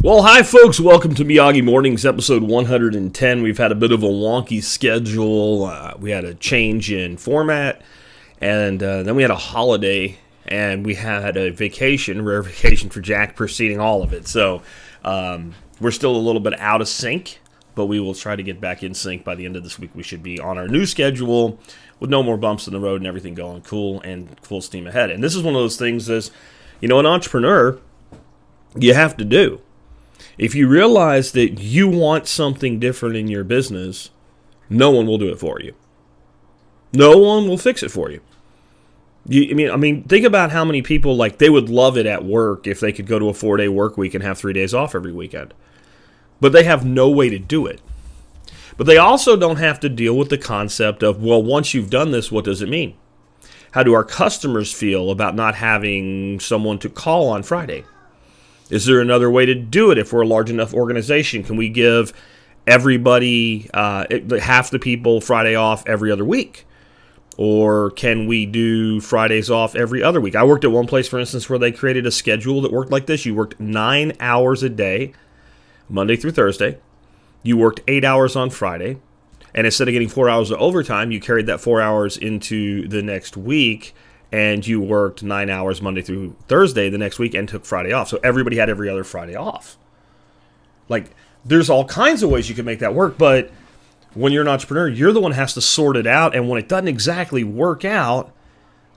Well, hi folks, welcome to Miyagi Mornings, episode 110. We've had a bit of a wonky schedule. We had a change in format, and then we had a holiday, and we had a vacation, rare vacation for Jack, preceding all of it. So we're still a little bit out of sync, but we will try to get back in sync by the end of this week. We should be on our new schedule with no more bumps in the road and everything going cool and full steam ahead. And this is one of those things as, an entrepreneur, you have to do. If you realize that you want something different in your business, no one will do it for you. No one will fix it for you. I mean, think about how many people, they would love it at work if they could go to a 4-day work week and have 3 days off every weekend. But they have no way to do it. But they also don't have to deal with the concept of, well, once you've done this, what does it mean? How do our customers feel about not having someone to call on Friday? Is there another way to do it if we're a large enough organization? Can we give everybody, half the people, Friday off every other week? Or can we do Fridays off every other week? I worked at one place, for instance, where they created a schedule that worked like this. You worked 9 hours a day, Monday through Thursday. You worked 8 hours on Friday. And instead of getting 4 hours of overtime, you carried that 4 hours into the next week. And you worked 9 hours Monday through Thursday the next week and took Friday off. So everybody had every other Friday off. There's all kinds of ways you can make that work, but when you're an entrepreneur, you're the one who has to sort it out. And when it doesn't exactly work out,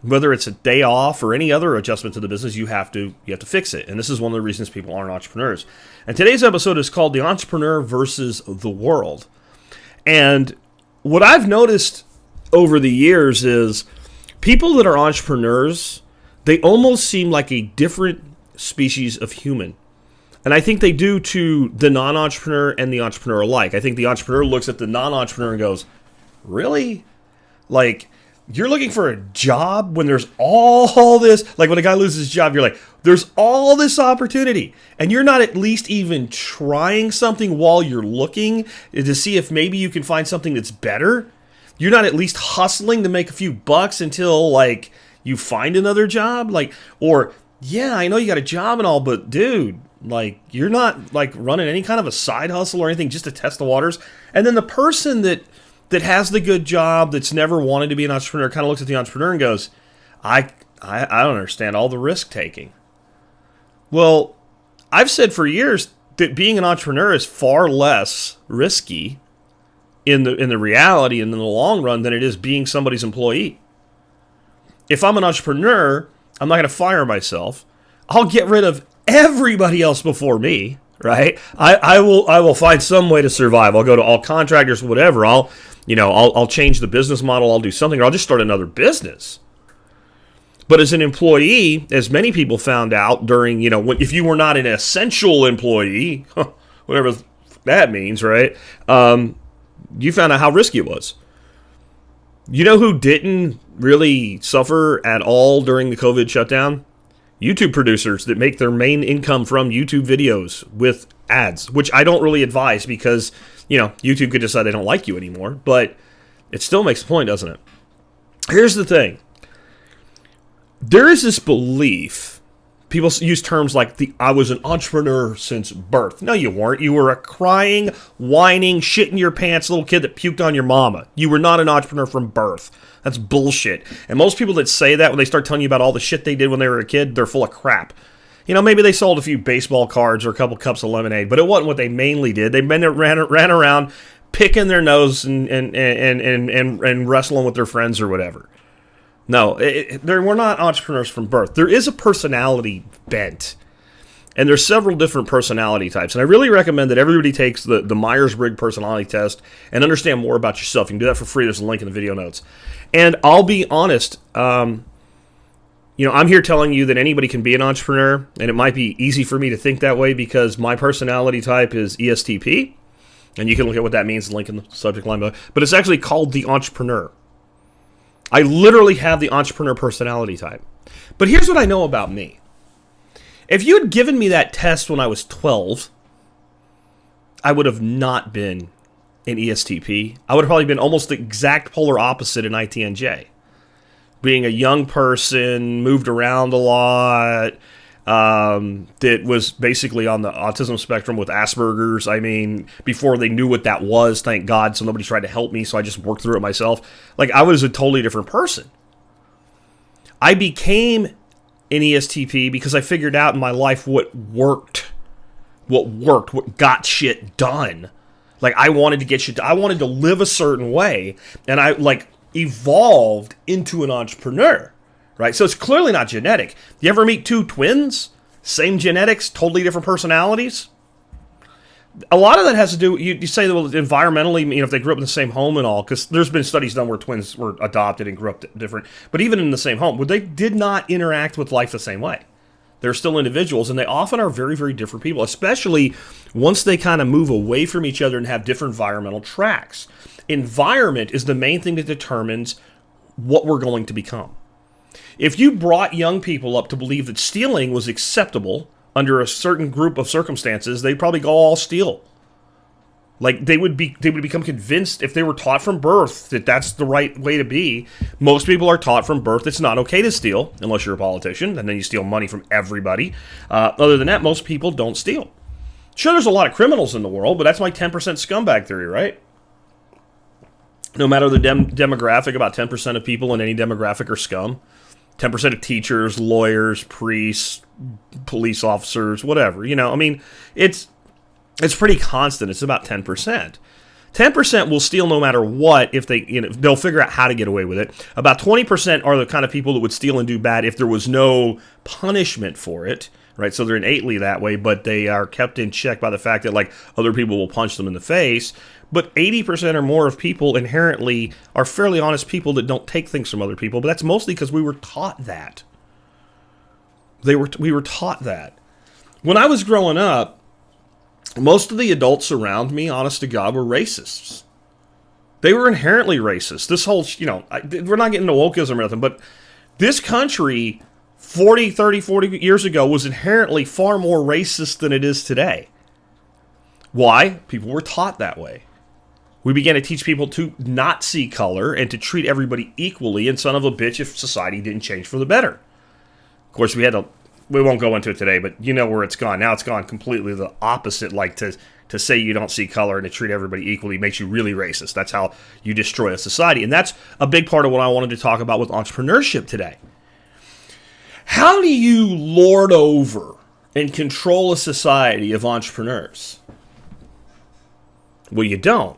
whether it's a day off or any other adjustment to the business, you have to fix it. And this is one of the reasons people aren't entrepreneurs. And today's episode is called The Entrepreneur versus the World. And what I've noticed over the years is people that are entrepreneurs, they almost seem like a different species of human. And I think they do to the non-entrepreneur and the entrepreneur alike. I think the entrepreneur looks at the non-entrepreneur and goes, really? You're looking for a job when there's all this, when a guy loses his job, you're like, there's all this opportunity. And you're not at least even trying something while you're looking to see if maybe you can find something that's better. You're not at least hustling to make a few bucks until, you find another job? Yeah, I know you got a job and all, but, dude, you're not, running any kind of a side hustle or anything just to test the waters. And then the person that has the good job, that's never wanted to be an entrepreneur, kind of looks at the entrepreneur and goes, I don't understand all the risk taking. Well, I've said for years that being an entrepreneur is far less risky in the reality and in the long run than it is being somebody's employee. If I'm an entrepreneur, I'm not going to fire myself. I'll get rid of everybody else before me, right? I will find some way to survive. I'll go to all contractors, whatever. I'll change the business model. I'll do something, or I'll just start another business. But as an employee, as many people found out during, if you were not an essential employee, whatever that means, right? You found out how risky it was. You know who didn't really suffer at all during the COVID shutdown? YouTube producers that make their main income from YouTube videos with ads, which I don't really advise because, YouTube could decide they don't like you anymore, but it still makes a point, doesn't it? Here's the thing. There is this belief. People use terms like, I was an entrepreneur since birth. No, you weren't. You were a crying, whining, shitting your pants little kid that puked on your mama. You were not an entrepreneur from birth. That's bullshit. And most people that say that, when they start telling you about all the shit they did when they were a kid, they're full of crap. Maybe they sold a few baseball cards or a couple cups of lemonade, but it wasn't what they mainly did. They ran around picking their nose and wrestling with their friends or whatever. No, we're not entrepreneurs from birth. There is a personality bent, and there's several different personality types. And I really recommend that everybody takes the Myers-Briggs personality test and understand more about yourself. You can do that for free. There's a link in the video notes. And I'll be honest, I'm here telling you that anybody can be an entrepreneur, and it might be easy for me to think that way because my personality type is ESTP, and you can look at what that means, link in the subject line below. But it's actually called the entrepreneur. I literally have the entrepreneur personality type. But here's what I know about me. If you had given me that test when I was 12, I would have not been an ESTP. I would have probably been almost the exact polar opposite in ITNJ. Being a young person, moved around a lot, that was basically on the autism spectrum with Asperger's. I mean, before they knew what that was, thank God, so nobody tried to help me, so I just worked through it myself. Like, I was a totally different person. I became an ESTP because I figured out in my life what worked, what got shit done. Like, I wanted to get shit done. I wanted to live a certain way, and I, like, evolved into an entrepreneur. Right, so it's clearly not genetic. You ever meet two twins? Same genetics, totally different personalities? A lot of that has to do, you say that environmentally, you know, if they grew up in the same home and all, because there's been studies done where twins were adopted and grew up different, but even in the same home, where they did not interact with life the same way. They're still individuals, and they often are very, very different people, especially once they kind of move away from each other and have different environmental tracks. Environment is the main thing that determines what we're going to become. If you brought young people up to believe that stealing was acceptable under a certain group of circumstances, they'd probably go all steal. Like, they would become convinced, if they were taught from birth that that's the right way to be. Most people are taught from birth it's not okay to steal, unless you're a politician, and then you steal money from everybody. Other than that, most people don't steal. Sure, there's a lot of criminals in the world, but that's my 10% scumbag theory, right? No matter the demographic, about 10% of people in any demographic are scum. 10% of teachers, lawyers, priests, police officers, whatever. You know, I mean, it's pretty constant. It's about 10%. 10% will steal no matter what if they, you know, they'll figure out how to get away with it. About 20% are the kind of people that would steal and do bad if there was no punishment for it, right? So they're innately that way, but they are kept in check by the fact that, like, other people will punch them in the face. But 80% or more of people inherently are fairly honest people that don't take things from other people. But that's mostly because we were taught that. We were taught that. When I was growing up, most of the adults around me, honest to God, were racists. They were inherently racist. This whole, you know, we're not getting into wokeism or nothing, but this country 40 years ago was inherently far more racist than it is today. Why? People were taught that way. We began to teach people to not see color and to treat everybody equally, and son of a bitch if society didn't change for the better. Of course, we won't go into it today, but you know where it's gone. Now it's gone completely the opposite, like to say you don't see color and to treat everybody equally makes you really racist. That's how you destroy a society, and that's a big part of what I wanted to talk about with entrepreneurship today. How do you lord over and control a society of entrepreneurs? Well, you don't.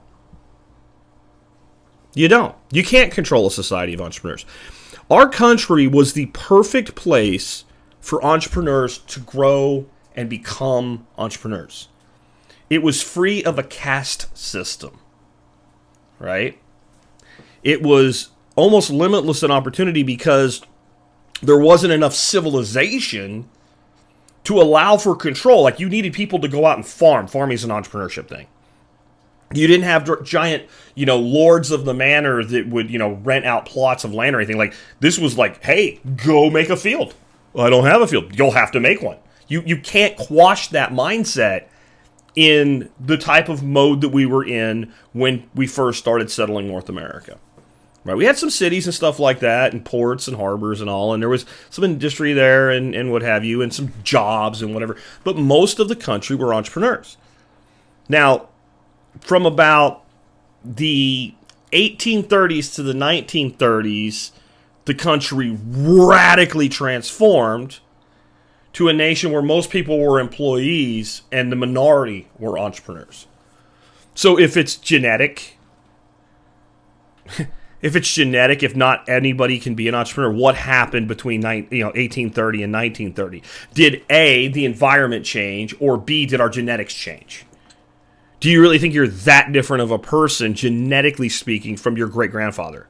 You don't. You can't control a society of entrepreneurs. Our country was the perfect place for entrepreneurs to grow and become entrepreneurs. It was free of a caste system, right? It was almost limitless in opportunity because there wasn't enough civilization to allow for control. Like, you needed people to go out and farm. Farming is an entrepreneurship thing. You didn't have giant, you know, lords of the manor that would, you know, rent out plots of land or anything. Like, this was like, hey, go make a field. Well, I don't have a field. You'll have to make one. You can't quash that mindset in the type of mode that we were in when we first started settling North America. Right? We had some cities and stuff like that, and ports and harbors and all, and there was some industry there and what have you, and some jobs and whatever. But most of the country were entrepreneurs. Now, from about the 1830s to the 1930s, the country radically transformed to a nation where most people were employees and the minority were entrepreneurs. So if it's genetic, if not anybody can be an entrepreneur, what happened between 1830 and 1930? Did A, the environment change, or B, did our genetics change? Do you really think you're that different of a person, genetically speaking, from your great-grandfather?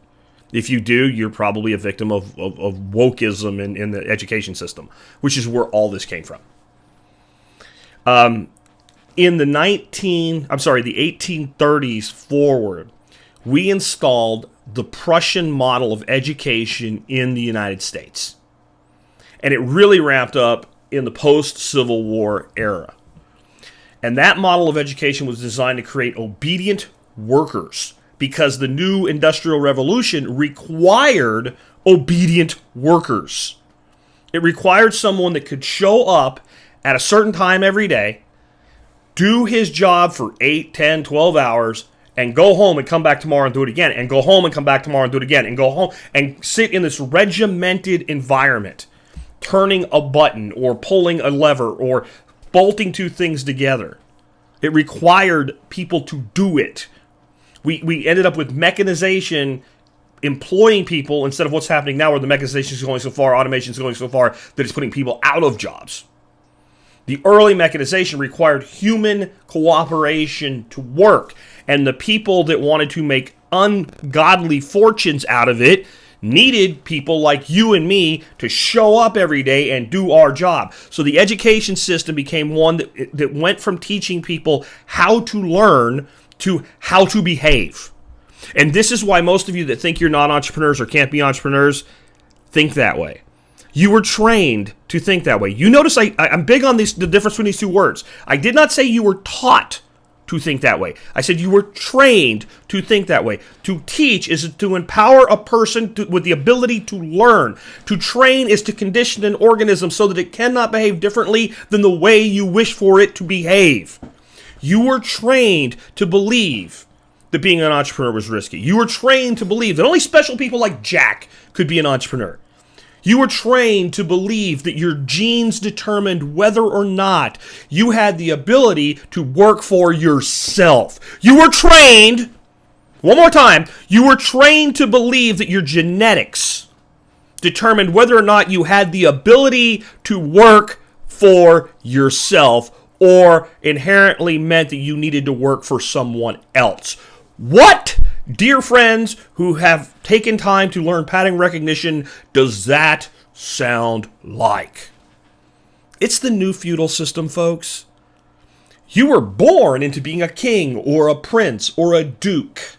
If you do, you're probably a victim of wokeism in the education system, which is where all this came from. In the 1830s forward, we installed the Prussian model of education in the United States. And it really ramped up in the post-Civil War era. And that model of education was designed to create obedient workers because the new Industrial Revolution required obedient workers. It required someone that could show up at a certain time every day, do his job for 8, 10, 12 hours, and go home and come back tomorrow and do it again, and go home and come back tomorrow and do it again, and go home and sit in this regimented environment, turning a button or pulling a lever or bolting two things together. It required people to do it. We ended up with mechanization employing people instead of what's happening now where the mechanization is going so far, automation is going so far that it's putting people out of jobs. The early mechanization required human cooperation to work, and the people that wanted to make ungodly fortunes out of it needed people like you and me to show up every day and do our job. So the education system became one that went from teaching people how to learn to how to behave. And this is why most of you that think you're not entrepreneurs or can't be entrepreneurs think that way. You were trained to think that way. You notice I'm big on the difference between these two words. I did not say you were taught to think that way. I said you were trained to think that way. To teach is to empower a person with the ability to learn. To train is to condition an organism so that it cannot behave differently than the way you wish for it to behave. You were trained to believe that being an entrepreneur was risky. You were trained to believe that only special people like Jack could be an entrepreneur. You were trained to believe that your genes determined whether or not you had the ability to work for yourself. You were trained, one more time, you were trained to believe that your genetics determined whether or not you had the ability to work for yourself or inherently meant that you needed to work for someone else. What, dear friends who have taken time to learn pattern recognition, does that sound like? It's the new feudal system, folks. You were born into being a king or a prince or a duke.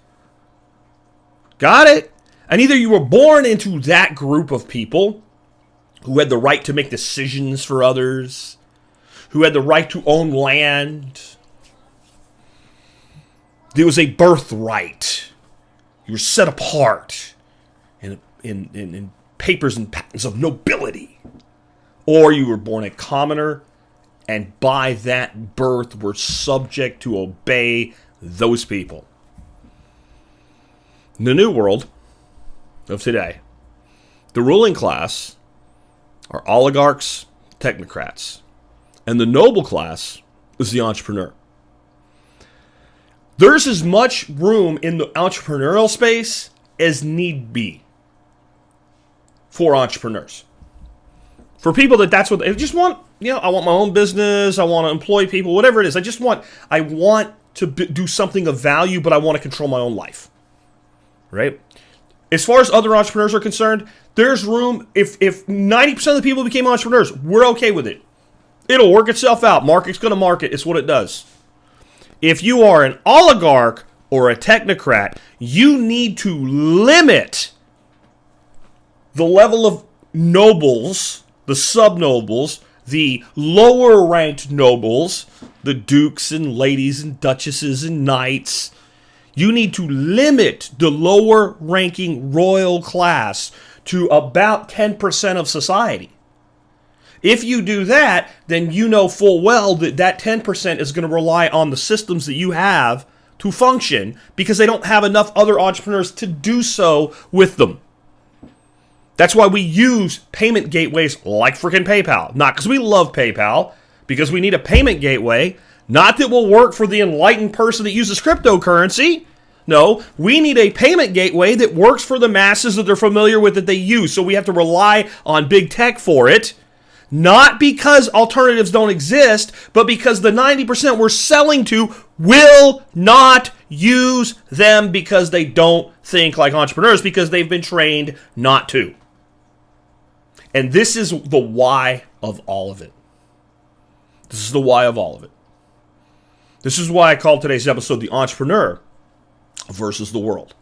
Got it? And either you were born into that group of people who had the right to make decisions for others, who had the right to own land. There was a birthright. You were set apart in papers and patents of nobility. Or you were born a commoner, and by that birth were subject to obey those people. In the new world of today, the ruling class are oligarchs, technocrats, and the noble class is the entrepreneur. There's as much room in the entrepreneurial space as need be for entrepreneurs. For people that's what they just want, I want my own business, I want to employ people, whatever it is. I want to do something of value, but I want to control my own life. Right? As far as other entrepreneurs are concerned, there's room. If 90% of the people became entrepreneurs, we're okay with it. It'll work itself out. Market's going to market. It's what it does. If you are an oligarch or a technocrat, you need to limit the level of nobles, the sub-nobles, the lower-ranked nobles, the dukes and ladies and duchesses and knights. You need to limit the lower-ranking royal class to about 10% of society. If you do that, then you know full well that 10% is going to rely on the systems that you have to function because they don't have enough other entrepreneurs to do so with them. That's why we use payment gateways like freaking PayPal. Not because we love PayPal, because we need a payment gateway. Not that will work for the enlightened person that uses cryptocurrency. No, we need a payment gateway that works for the masses that they're familiar with that they use. So we have to rely on big tech for it. Not because alternatives don't exist, but because the 90% we're selling to will not use them because they don't think like entrepreneurs, because they've been trained not to. And this is the why of all of it. This is the why of all of it. This is why I called today's episode The Entrepreneur versus the World.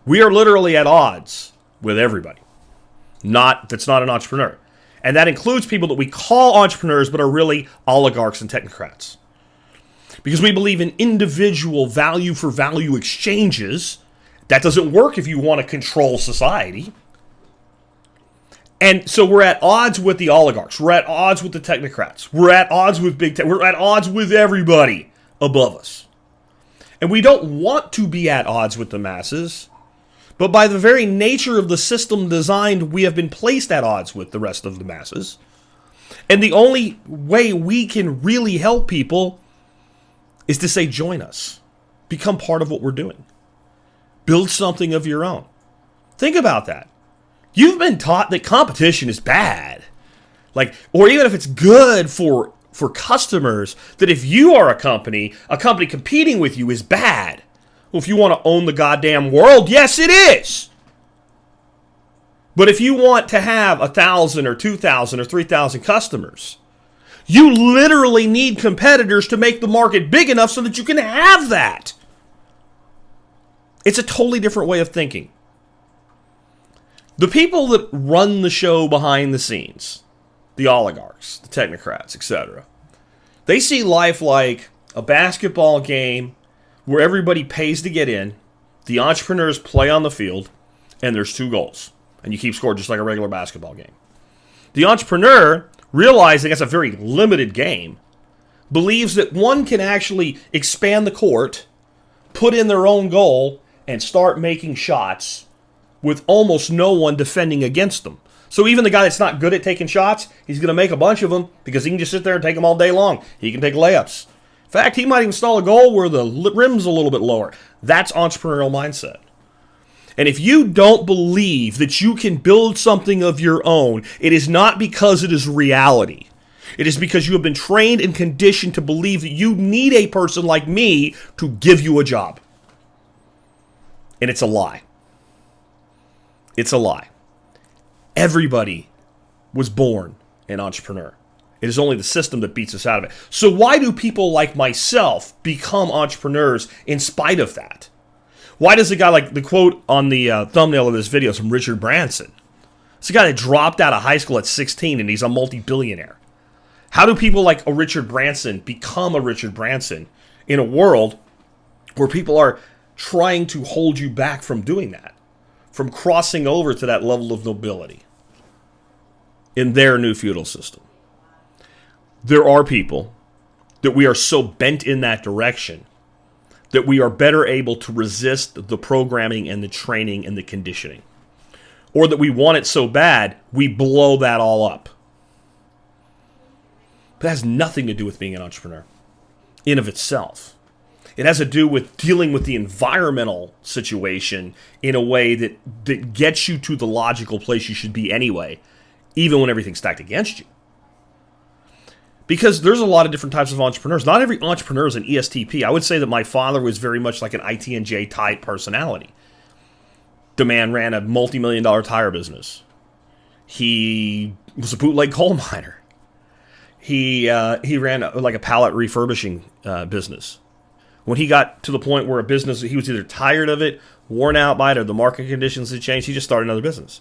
We are literally at odds with everybody. That's not an entrepreneur. And that includes people that we call entrepreneurs but are really oligarchs and technocrats. Because we believe in individual value for value exchanges. That doesn't work if you want to control society. And so we're at odds with the oligarchs. We're at odds with the technocrats. We're at odds with big tech. We're at odds with everybody above us. And we don't want to be at odds with the masses. But by the very nature of the system designed, we have been placed at odds with the rest of the masses. And the only way we can really help people is to say, join us. Become part of what we're doing. Build something of your own. Think about that. You've been taught that competition is bad. Or even if it's good for customers, that if you are a company competing with you is bad. Well, if you want to own the goddamn world, yes, it is. But if you want to have 1,000 or 2,000 or 3,000 customers, you literally need competitors to make the market big enough so that you can have that. It's a totally different way of thinking. The people that run the show behind the scenes, the oligarchs, the technocrats, etc., they see life like a basketball game where everybody pays to get in, the entrepreneurs play on the field, and there's 2 goals. And you keep score just like a regular basketball game. The entrepreneur, realizing it's a very limited game, believes that one can actually expand the court, put in their own goal, and start making shots with almost no one defending against them. So even the guy that's not good at taking shots, he's going to make a bunch of them because he can just sit there and take them all day long. He can take layups. In fact, he might install a goal where the rim's a little bit lower. That's entrepreneurial mindset. And if you don't believe that you can build something of your own, it is not because it is reality. It is because you have been trained and conditioned to believe that you need a person like me to give you a job. And it's a lie. It's a lie. Everybody was born an entrepreneur. It is only the system that beats us out of it. So why do people like myself become entrepreneurs in spite of that? Why does a guy like the quote on the thumbnail of this video is from Richard Branson? It's a guy that dropped out of high school at 16 and he's a multi-billionaire. How do people like a Richard Branson become a Richard Branson in a world where people are trying to hold you back from doing that, from crossing over to that level of nobility in their new feudal system? There are people that we are so bent in that direction that we are better able to resist the programming and the training and the conditioning. Or that we want it so bad, we blow that all up. But it has nothing to do with being an entrepreneur in of itself. It has to do with dealing with the environmental situation in a way that gets you to the logical place you should be anyway, even when everything's stacked against you. Because there's a lot of different types of entrepreneurs. Not every entrepreneur is an ESTP. I would say that my father was very much like an ITNJ type personality. The man ran a multi-million-dollar tire business. He was a bootleg coal miner. He ran like a pallet refurbishing business. When he got to the point where a business, he was either tired of it, worn out by it, or the market conditions had changed, he just started another business.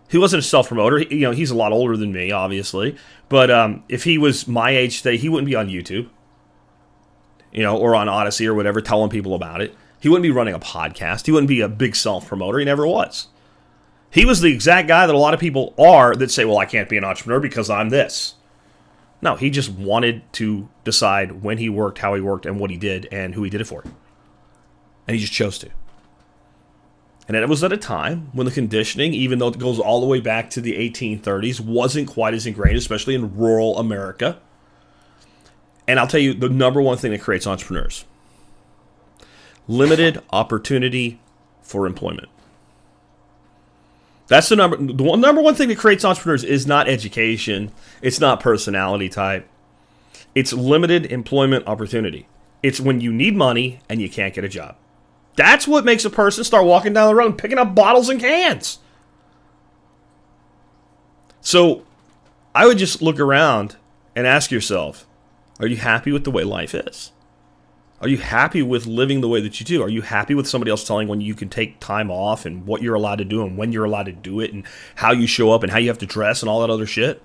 He wasn't a self-promoter. He's a lot older than me, obviously. But if he was my age today, he wouldn't be on YouTube, or on Odyssey or whatever, telling people about it. He wouldn't be running a podcast. He wouldn't be a big self-promoter. He never was. He was the exact guy that a lot of people are that say, well, I can't be an entrepreneur because I'm this. No, he just wanted to decide when he worked, how he worked, and what he did, and who he did it for. And he just chose to. And it was at a time when the conditioning, even though it goes all the way back to the 1830s, wasn't quite as ingrained, especially in rural America. And I'll tell you the number one thing that creates entrepreneurs. Limited opportunity for employment. That's the number one thing that creates entrepreneurs is not education. It's not personality type. It's limited employment opportunity. It's when you need money and you can't get a job. That's what makes a person start walking down the road and picking up bottles and cans. So I would just look around and ask yourself, are you happy with the way life is? Are you happy with living the way that you do? Are you happy with somebody else telling when you can take time off and what you're allowed to do and when you're allowed to do it and how you show up and how you have to dress and all that other shit?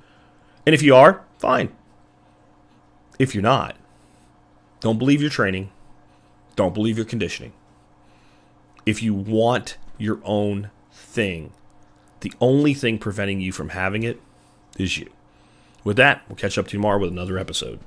And if you are, fine. If you're not, don't believe your training. Don't believe your conditioning. If you want your own thing, The only thing preventing you from having it is you. With that, we'll catch up tomorrow with another episode.